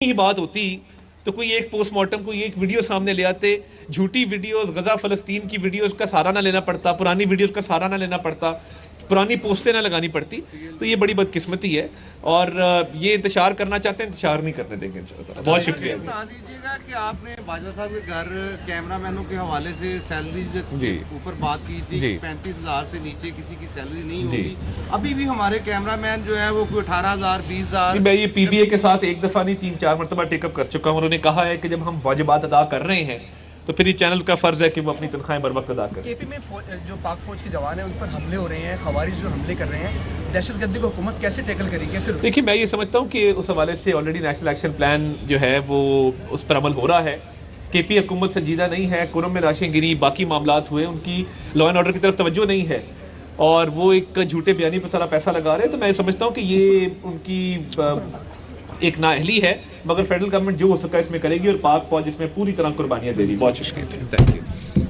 ही बात होती तो कोई एक पोस्टमार्टम, कोई एक वीडियो सामने ले आते, झूठी वीडियोस, गजा फलस्तीन की वीडियोस का सहारा ना लेना पड़ता, पुरानी वीडियोस का सहारा ना लेना पड़ता, पुरानी पोस्टें ना लगानी पड़ती। तो ये बड़ी बदकिस्मती है और ये इंतशार करना चाहते हैं, इंतशार नहीं करने देंगे इंशाअल्लाह। बहुत शुक्रिया। बता दीजिएगा कि आपने बाजवा साहब के घर कैमरामैनों के हवाले से सैलरी के ऊपर बात की थी, 35,000 से नीचे किसी की सैलरी नहीं होगी। अभी भी हमारे कैमरामैन जो है वो कोई 18,000 20,000। मैं ये पीबीए के साथ एक दफा नहीं 3-4 मरतबा टेकअप कर चुका हूँ। उन्होंने कहा है कि जब हम वाजिबात अदा कर रहे हैं तो फिर ये चैनल का फर्ज है कि वो अपनी तनख्वाहें बर वक्त अदा करें। केपी में जो पाक फौज के जवान हैं उन पर हमले हो रहे हैं, खवारिज जो हमले कर रहे हैं, दहशतगर्दी को हुकूमत कैसे टैकल करेगी, कैसे? देखिए, मैं ये समझता हूँ कि उस हवाले से ऑलरेडी नेशनल एक्शन प्लान जो है वो उस पर अमल हो रहा है। केपी हुकूमत संजीदा नहीं है, कुरम में लाशें गिरी, बाकी मामलात हुए, उनकी लॉ एंड ऑर्डर की तरफ तवज्जो नहीं है और वो एक झूठे बयानी पर सारा पैसा लगा रहे हैं। तो मैं समझता हूँ कि ये उनकी एक नाअहली है, मगर फेडरल गवर्नमेंट जो हो सका इसमें करेगी और पाक फौज इसमें पूरी तरह कुर्बानियां दे रही। बहुत शुक्रिया, thank you.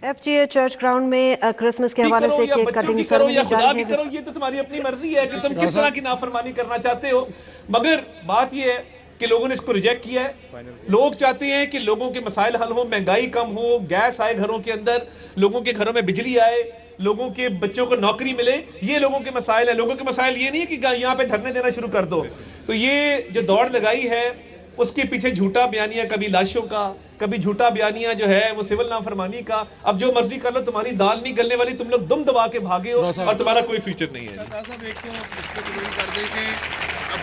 FGA church ground में क्रिसमस के हवाले से केक कटिंग करो या खुदा की करो, ये तो तुम्हारी अपनी मर्जी है कि तुम किस तरह की नाफरमानी करना चाहते हो। मगर बात ये है कि लोगों ने इसको रिजेक्ट किया है। लोग चाहते हैं कि लोगों के मसाइल हल हो, महंगाई कम हो, गैस आए घरों के अंदर, लोगों के घरों में बिजली आए, लोगों के बच्चों को नौकरी मिले। ये लोगों के मसाइल है। लोगों के मसाइल ये नहीं है कि यहाँ पे धरने देना शुरू कर दो। तो ये जो दौड़ लगाई है उसके पीछे झूठा बयानिया, कभी लाशों का, कभी झूठा बयानिया जो है वो सिविल नाफरमानी का। अब जो मर्जी कर लो, तुम्हारी दाल नहीं गलने वाली, तुम लोग दुम दबा के भागे हो और तुम्हारा कोई फ्यूचर नहीं है। साहब एक तो इसको जरूर कर दें कि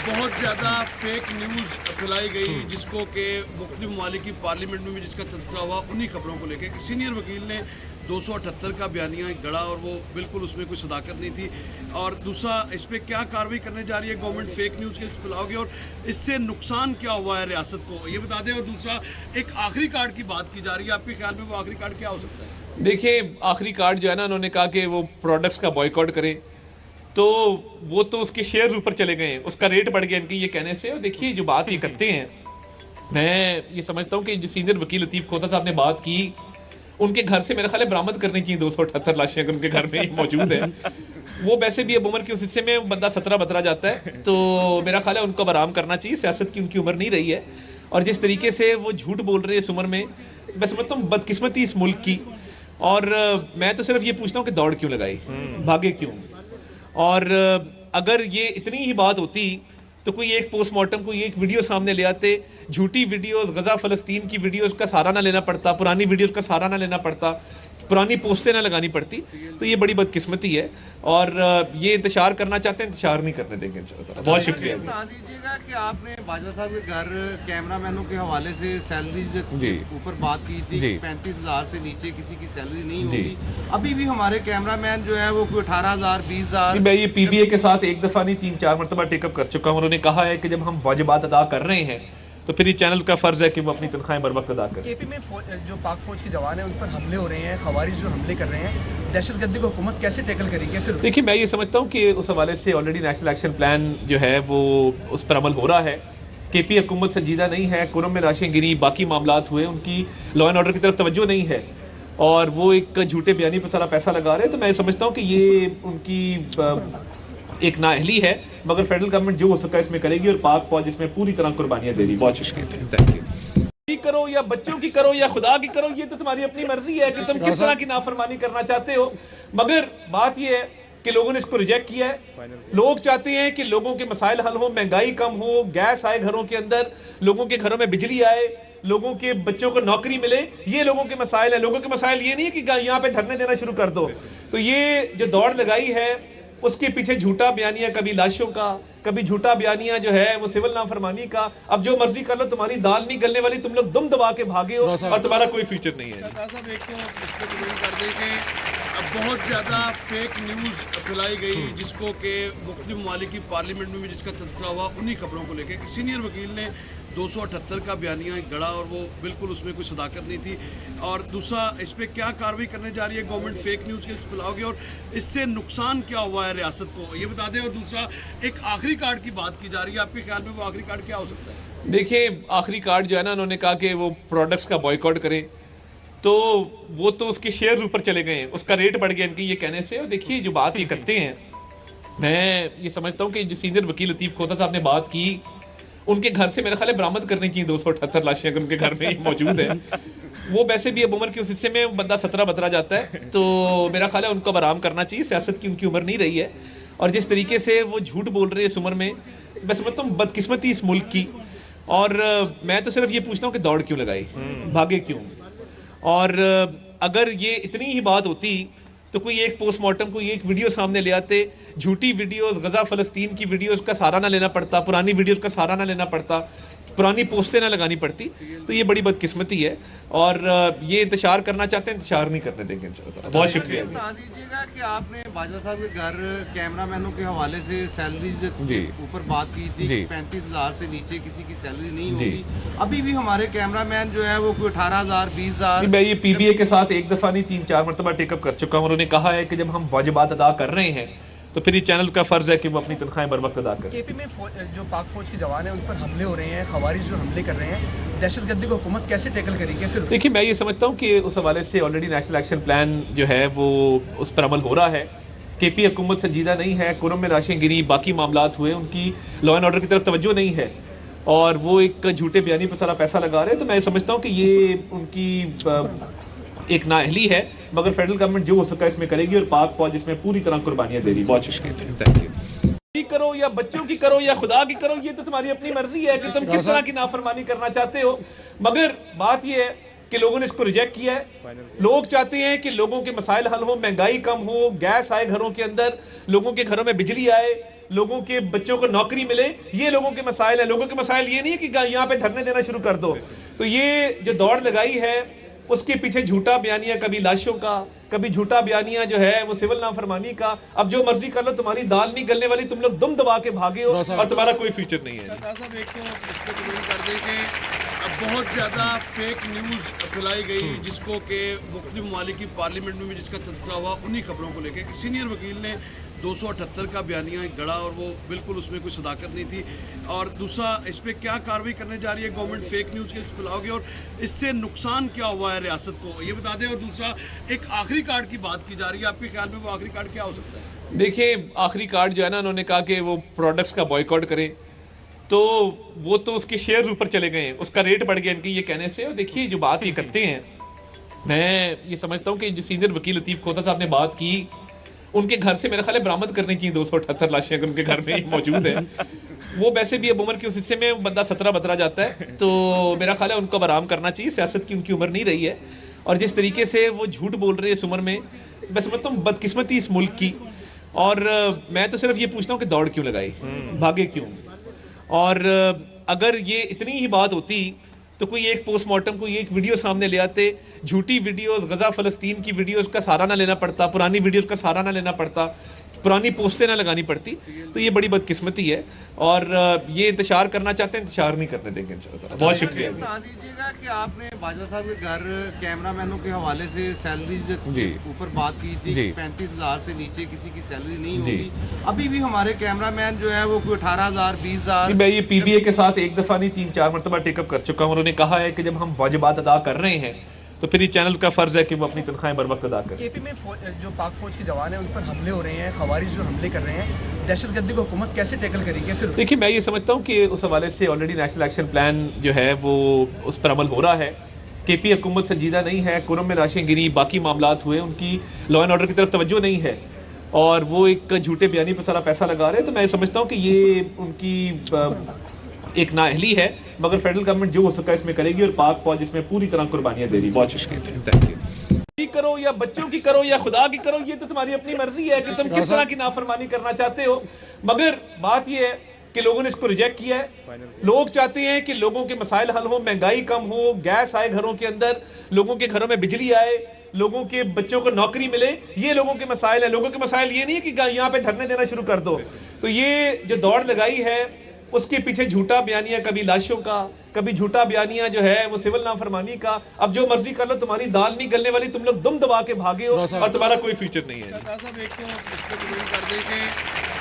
बहुत ज़्यादा फेक न्यूज़ फैलाई गई, जिसको कि मुख्तलिफ ममालिक की पार्लियामेंट में भी जिसका तज़किरा हुआ, उन्हीं खबरों को लेकर सीनियर वकील ने 278 का बयानिया गढ़ा और वो बिल्कुल उसमें कोई सदाकत नहीं थी। और दूसरा, इस पर क्या कार्रवाई करने जा रही है गवर्नमेंट फेक न्यूज़ के फैलाओगे और इससे नुकसान क्या हुआ है रियासत को, ये बता दें। और दूसरा, एक आखिरी कार्ड की बात की जा रही है, आपके ख्याल में वो आखिरी कार्ड क्या हो सकता है? देखिए, आखिरी कार्ड जो है ना, उन्होंने कहा कि वो प्रोडक्ट्स का बॉयकॉट करें, तो वो तो उसके शेयर ऊपर चले गए हैं, उसका रेट बढ़ गया इनके ये कहने से। और देखिए, जो बात ये करते हैं, मैं ये समझता हूँ कि जो सीनियर वकील लतीफ़ खोता साहब ने बात की, उनके घर से मेरा ख्याल है बरामद करने की 278 लाशें अगर उनके घर में ही मौजूद है। वो वैसे भी अब उम्र के उस हिस्से में बंदा 17-17 जाता है, तो मेरा ख्याल है उनको आराम करना चाहिए। सियासत की उनकी उम्र नहीं रही है और जिस तरीके से वो झूठ बोल रहे हैं इस उम्र में, मैं समझता हूँ बदकिस्मती इस मुल्क की। और मैं तो सिर्फ ये पूछता हूँ कि दौड़ क्यों लगाई, भागे क्यों? और अगर ये इतनी ही बात होती तो कोई एक पोस्टमार्टम, कोई एक वीडियो सामने ले आते, झूठी वीडियोस, गजा फलस्तीन की वीडियोस का सहारा ना लेना पड़ता, पुरानी वीडियोस का सहारा ना लेना पड़ता, पुरानी पोस्टें ना लगानी पड़ती। तो ये बड़ी बदकिस्मती है और ये इंतशार करना चाहते हैं, इंतशार नहीं करने देंगे इंशाअल्लाह। बहुत शुक्रिया। बता दीजिएगा कि आपने बाजवा साहब के घर कैमरामैनों के हवाले से सैलरी के ऊपर बात की थी, 35,000 से नीचे किसी की सैलरी नहीं होगी। अभी भी हमारे कैमरामैन जो है वो कोई 18,000 20,000। मैं ये पीबीए के साथ एक दफा नहीं 3-4 मरतबा टेकअप कर चुका हूँ। उन्होंने कहा है कि जब हम वाजिबात अदा कर रहे हैं तो फिर ये चैनल का फर्ज है कि वो अपनी तनख्वाहें बर वक्त अदा करें। केपी में जो पाक फौज के जवान हैं उन पर हमले हो रहे हैं, खवारिज जो हमले कर रहे हैं, दहशतगर्दी को हुकूमत कैसे टैकल करेगी, कैसे? देखिए, मैं ये समझता हूँ कि उस हवाले से ऑलरेडी नेशनल एक्शन प्लान जो है वो उस पर अमल हो रहा है। केपी हुकूमत संजीदा नहीं है, कुरम में लाशें गिरी, बाकी मामलात हुए, उनकी लॉ एंड ऑर्डर की तरफ तवज्जो नहीं है और वो एक झूठे बयानी पर सारा पैसा लगा रहे हैं। तो मैं समझता हूँ कि ये उनकी एक नाअहली है, मगर फेडरल गवर्नमेंट जो हो सका इसमें करेगी और पाक फौज इसमें पूरी तरह कुर्बानियां दे रही। बहुत शुक्रिया, थैंक यू। करो या बच्चों की करो या खुदा की करो, ये तो तुम्हारी अपनी मर्जी है कि तुम किस तरह की नाफरमानी करना चाहते हो। मगर बात ये है कि लोगों ने इसको रिजेक्ट किया है। लोग चाहते हैं कि लोगों के मसाइल हल हो, महंगाई कम हो, गैस आए घरों के अंदर, लोगों के घरों में बिजली आए, लोगों के बच्चों को नौकरी मिले। ये लोगों के मसाइल है। लोगों के मसाइल ये नहीं है कि यहाँ पे धरने देना शुरू कर दो। तो ये जो दौड़ लगाई है उसके पीछे झूठा बयानिया, कभी लाशों का, कभी झूठा बयानिया जो है वो सिविल नाफरमानी का। अब जो मर्जी कर लो, तुम्हारी दाल नहीं गलने वाली, तुम लोग दुम दबा के भागे हो और तुम्हारा कोई फ्यूचर नहीं है। साहब एक तो इसको जरूर कर दें कि बहुत ज़्यादा फेक न्यूज़ फैलाई गई, जिसको कि मुख्तलिफ ममालिक की पार्लियामेंट में भी जिसका तज़किरा हुआ, उन्हीं खबरों को लेकर सीनियर वकील ने 278 का बयानिया गढ़ा और वो बिल्कुल उसमें कोई सदाकत नहीं थी। और दूसरा, इस पर क्या कार्रवाई करने जा रही है गवर्नमेंट फेक न्यूज़ के फैलाओगे और इससे नुकसान क्या हुआ है रियासत को, ये बता दें। और दूसरा, एक आखिरी कार्ड की बात की जा रही है, आपके ख्याल में वो आखिरी कार्ड क्या हो सकता है? देखिए, आखिरी कार्ड जो है ना, उन्होंने कहा कि वो प्रोडक्ट्स का बॉयकॉट करें, तो वो तो उसके शेयर ऊपर चले गए हैं, उसका रेट बढ़ गया इनके ये कहने से। और देखिए, जो बात ये करते हैं, मैं ये समझता हूँ कि जो सीनियर वकील लतीफ़ खोता साहब ने बात की, उनके घर से मेरा ख्याल है बरामद करने की 278 लाशें अगर उनके घर में ही मौजूद है। वो वैसे भी अब उम्र के उस हिस्से में बंदा 17 जाता है, तो मेरा ख्याल है उनको अब आराम करना चाहिए। सियासत की उनकी उम्र नहीं रही है, और जिस तरीके से वो झूठ बोल रहे हैं इस उम्र में, मैं समझता हूँ बदकिस्मती इस मुल्क की। और मैं तो सिर्फ ये पूछता हूँ कि दौड़ क्यों लगाई, भागे क्यों। और अगर ये इतनी ही बात होती तो कोई एक पोस्टमार्टम, कोई एक वीडियो सामने ले आते, झूठी वीडियोस, गजा फलस्तीन की वीडियोस का सहारा ना लेना पड़ता, पुरानी वीडियोस का सहारा ना लेना पड़ता, पुरानी पोस्टें ना लगानी पड़ती, तो ये बड़ी बदकिस्मती है। और ये इंतशार करना चाहते हैं, इंतशार नहीं करने देंगे इंशाल्लाह। बहुत शुक्रिया। बता दीजिएगा कि आपने बाजवा साहब के घर कैमरामैनों के हवाले से सैलरी जी। ऊपर बात की थी जी। कि 35,000 से नीचे किसी की सैलरी नहीं जी। होगी। अभी भी हमारे कैमरामैन जो है वो कोई 18,000 20,000। मैं ये पीबीए के साथ एक दफ़ा नहीं 3-4 मरतबा टेकअप कर चुका हूँ। उन्होंने कहा है कि जब हम वाजिबात अदा कर रहे हैं तो फिर ये चैनल का फ़र्ज़ है कि वो अपनी तनख्वाहें बर वक्त अदा करें। केपी में जो पाक फौज के जवान हैं उन पर हमले हो रहे हैं, खवारिज जो हमले कर रहे हैं, दहशतगर्दी को हुकूमत कैसे टैकल करेगी, कैसे रोकेगी? देखिए, मैं ये समझता हूँ कि उस हवाले से ऑलरेडी नेशनल एक्शन प्लान जो है वो उस पर अमल हो रहा है। केपी हुकूमत संजीदा नहीं है, कुरम में लाशें गिरी, बाकी मामलात हुए, उनकी लॉ एंड ऑर्डर की तरफ तवज्जो नहीं है, और वो एक झूठे बयानी पर सारा पैसा लगा रहे हैं। तो मैं समझता हूँ कि ये उनकी एक नाअहली है, मगर फेडरल गवर्नमेंट जो हो सका इसमें करेगी, और पाक फौज इसमें पूरी तरह कुर्बानियां दे रही। बहुत शुक्रिया। Thank you. करो या बच्चों की करो या खुदा की करो, ये तो तुम्हारी अपनी मर्जी है कि तुम किस तरह की नाफरमानी करना चाहते हो। मगर बात ये है कि लोगों ने इसको रिजेक्ट किया है। लोग चाहते हैं कि लोगों के मसाइल हल हो, महंगाई कम हो, गैस आए घरों के अंदर, लोगों के घरों में बिजली आए, लोगों के बच्चों को नौकरी मिले। ये लोगों के मसाइल है। लोगों के मसाइल ये नहीं है कि यहाँ पे धरने देना शुरू कर दो। तो ये जो दौड़ लगाई है उसके पीछे झूठा बयानिया, कभी लाशों का, कभी झूठा बयानिया जो है वो सिविल नाफरमानी का। अब जो मर्जी कर लो, तुम्हारी दाल नहीं गलने वाली, तुम लोग दुम दबा के भागे हो और तुम्हारा कोई फ्यूचर नहीं है। साहब एक तो इसको कबूल कर दें कि अब बहुत ज़्यादा फेक न्यूज़ फैलाई गई, जिसको कि मुख्तलिफ ममालिक की पार्लियामेंट में भी जिसका तज़किरा हुआ, उन्हीं खबरों को लेकर कि सीनियर वकील ने 278 का बयानिया गढ़ा और वो बिल्कुल उसमें कोई सदाकत नहीं थी। और दूसरा, इस पर क्या कार्रवाई करने जा रही है गवर्नमेंट फेक न्यूज़ के फैलाओगे, और इससे नुकसान क्या हुआ है रियासत को, ये बता दें। और दूसरा, एक आखिरी कार्ड की बात की जा रही है, आपके ख्याल में वो आखिरी कार्ड क्या हो सकता है? देखिए, आखिरी कार्ड जो है ना, उन्होंने कहा कि वो प्रोडक्ट्स का बॉयकॉट करें, तो वो तो उसके शेयर ऊपर चले गए हैं, उसका रेट बढ़ गया इनके ये कहने से। और देखिए, जो बात ये करते हैं, मैं ये समझता हूँ कि जो सीनियर वकील लतीफ़ खोता साहब ने बात की, उनके घर से मेरा ख्याल है बरामद करने की 278 लाशें अगर उनके घर में ही मौजूद है। वो वैसे भी अब उम्र के उस हिस्से में बंदा 17 जाता है, तो मेरा ख्याल है उनको अब आराम करना चाहिए। सियासत की उनकी उम्र नहीं रही है, और जिस तरीके से वो झूठ बोल रहे हैं इस उम्र में, मैं समझता हूँ बदकिस्मती इस मुल्क की। और मैं तो सिर्फ ये पूछता हूँ कि दौड़ क्यों लगाई, भागे क्यों। और अगर ये इतनी ही बात होती तो कोई एक पोस्टमार्टम, कोई एक वीडियो सामने ले आते, झूठी वीडियोस, गजा फलस्तीन की वीडियोस का सहारा ना लेना पड़ता, पुरानी वीडियोस का सहारा ना लेना पड़ता, पुरानी पोस्टें ना लगानी पड़ती, तो ये बड़ी बदकिस्मती है। और ये इंतशार करना चाहते हैं, इंतशार नहीं करने देंगे इंशाल्लाह। बहुत शुक्रिया। बता दीजिएगा कि आपने बाजवा साहब के घर कैमरामैनों के हवाले से सैलरी जी। ऊपर बात की थी जी। कि 35,000 से नीचे किसी की सैलरी नहीं जी। होगी। अभी भी हमारे कैमरामैन जो है वो कोई 18,000 20,000। मैं ये पीबीए के साथ एक दफ़ा नहीं 3-4 मरतबा टेकअप कर चुका हूँ। उन्होंने कहा है कि जब हम वाजिबात अदा कर रहे हैं तो फिर ये चैनल का फ़र्ज़ है कि वो अपनी तनख्वाहें बर वक्त अदा करें। केपी में जो पाक फौज के जवान हैं उन पर हमले हो रहे हैं, खवारिज जो हमले कर रहे हैं, दहशतगर्दी को हुकूमत कैसे टैकल करेगी, कैसे रोकेगी? देखिए, मैं ये समझता हूँ कि उस हवाले से ऑलरेडी नेशनल एक्शन प्लान जो है वो उस पर अमल हो रहा है। केपी हुकूमत संजीदा नहीं है, कुरम में लाशें गिरी, बाकी मामलात हुए, उनकी लॉ एंड ऑर्डर की तरफ तवज्जो नहीं है, और वो एक झूठे बयानी पर सारा पैसा लगा रहे हैं। तो मैं समझता हूँ कि ये उनकी एक नाअहली है, मगर फेडरल गवर्नमेंट जो हो सका इसमें करेगी, और पाक फौज इसमें पूरी तरह कुर्बानियां दे रही। बहुत शुक्रिया। Thank you. करो या बच्चों की करो या खुदा की करो, ये तो तुम्हारी अपनी मर्जी है कि तुम किस तरह की नाफरमानी करना चाहते हो। मगर बात ये है कि लोगों ने इसको रिजेक्ट किया है। लोग चाहते हैं कि लोगों के मसाइल हल हो, महंगाई कम हो, गैस आए घरों के अंदर, लोगों के घरों में बिजली आए, लोगों के बच्चों को नौकरी मिले। ये लोगों के मसाइल है। लोगों के मसाइल ये नहीं है कि यहाँ पे धरने देना शुरू कर दो। तो ये जो दौड़ लगाई है उसके पीछे झूठा बयानिया, कभी लाशों का, कभी झूठा बयानिया जो है वो सिविल नाफरमानी का। अब जो मर्जी कर लो, तुम्हारी दाल नहीं गलने वाली, तुम लोग दुम दबा के भागे हो और तुम्हारा कोई फ्यूचर नहीं है। साहब एक तो इसको कबूल कर दें कि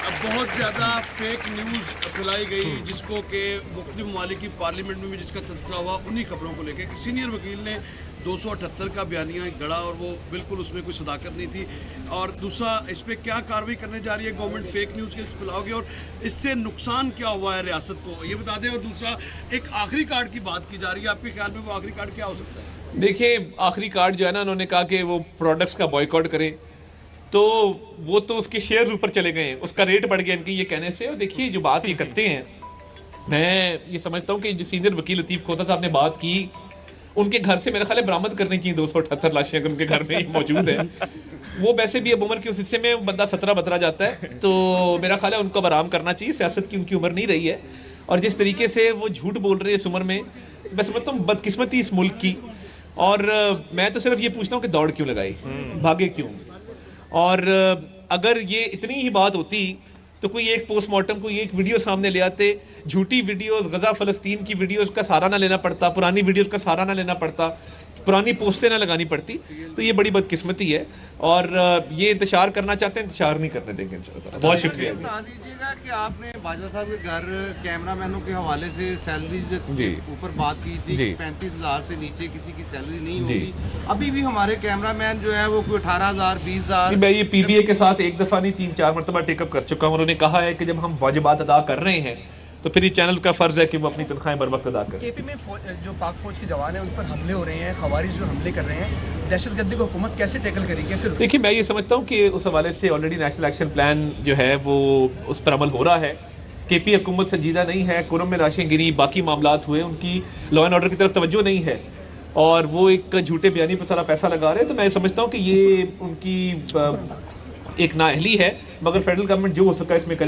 बहुत ज़्यादा फेक न्यूज़ फैलाई गई जिसको कि मुख्तलिफ ममालिक की पार्लियामेंट में भी जिसका तस्करा हुआ, उन्हीं खबरों को लेकर कि सीनियर वकील ने 278 का बयानिया गढ़ा और वो बिल्कुल उसमें कोई सदाकत नहीं थी। और दूसरा, इस पर क्या कार्रवाई करने जा रही है गवर्नमेंट फेक न्यूज़ के फैलाओगे और इससे नुकसान क्या हुआ है रियासत को, ये बता दें। और दूसरा, एक आखिरी कार्ड की बात की जा रही है, आपके ख्याल में वो आखिरी कार्ड क्या हो सकता है? देखिए, आखिरी कार्ड जो है ना, उन्होंने कहा कि वो प्रोडक्ट्स का बॉयकॉट करें, तो वो तो उसके शेयर्स ऊपर चले गए हैं, उसका रेट बढ़ गया इनके ये कहने से। और देखिए, जो बात ये करते हैं, मैं ये समझता हूँ कि जो सीनियर वकील लतीफ़ खोता साहब ने बात की, उनके घर से मेरा ख्याल है बरामद करने की 278 लाशें अगर उनके घर में ही मौजूद है। वो वैसे भी अब उम्र के उस हिस्से में बंदा 17-17 जाता है, तो मेरा ख्याल है उनको आराम करना चाहिए। सियासत की उनकी उम्र नहीं रही है, और जिस तरीके से वो झूठ बोल रहे हैं इस उम्र में, मैं समझता हूँ बदकिस्मती इस मुल्क की। और मैं तो सिर्फ ये पूछता हूँ कि दौड़ क्यों लगाई, भागे क्यों। और अगर ये इतनी ही बात होती तो कोई एक पोस्टमार्टम, कोई एक वीडियो सामने ले आते, झूठी वीडियोस, गजा फ़लस्तीन की वीडियोस का सहारा ना लेना पड़ता, पुरानी वीडियोस का सहारा ना लेना पड़ता, पुरानी पोस्टें ना लगानी पड़ती, तो ये बड़ी बदकिस्मती है। और ये इंतशार करना चाहते हैं, इंतशार नहीं करने देंगे इंशाल्लाह। बहुत शुक्रिया। बता दीजिएगा कि आपने बाजवा साहब के घर कैमरामैनों के हवाले से सैलरी जी। ऊपर बात की थी जी। कि 35,000 से नीचे किसी की सैलरी नहीं जी। होगी। अभी भी हमारे कैमरामैन जो है वो कोई 18,000, 20,000। मैं ये पीबीए के साथ एक दफ़ा नहीं 3-4 मरतबा टेकअप कर चुका हूँ। उन्होंने कहा है कि जब हम वाजिबात अदा कर रहे हैं तो फिर ये चैनल का फ़र्ज़ है कि वो अपनी तनख्वाहें बर वक्त अदा करें। केपी में जो पाक फौज के जवान हैं उन पर हमले हो रहे हैं, खवारिज जो हमले कर रहे हैं, दहशतगर्दी को हुकूमत कैसे टैकल करेगी, कैसे रोकेगी? देखिए, मैं ये समझता हूँ कि उस हवाले से ऑलरेडी नेशनल एक्शन प्लान जो है वो उस पर अमल हो रहा है। केपी हुकूमत संजीदा नहीं है, कुरम में लाशें गिरी, बाकी मामलात हुए, उनकी लॉ एंड ऑर्डर की तरफ तवज्जो नहीं है, और वो एक झूठे बयानी पर सारा पैसा लगा रहे हैं। तो मैं समझता हूँ कि ये उनकी एक नाअहली है, मगर फेडरल गवर्नमेंट जो हो सका इसमें करे।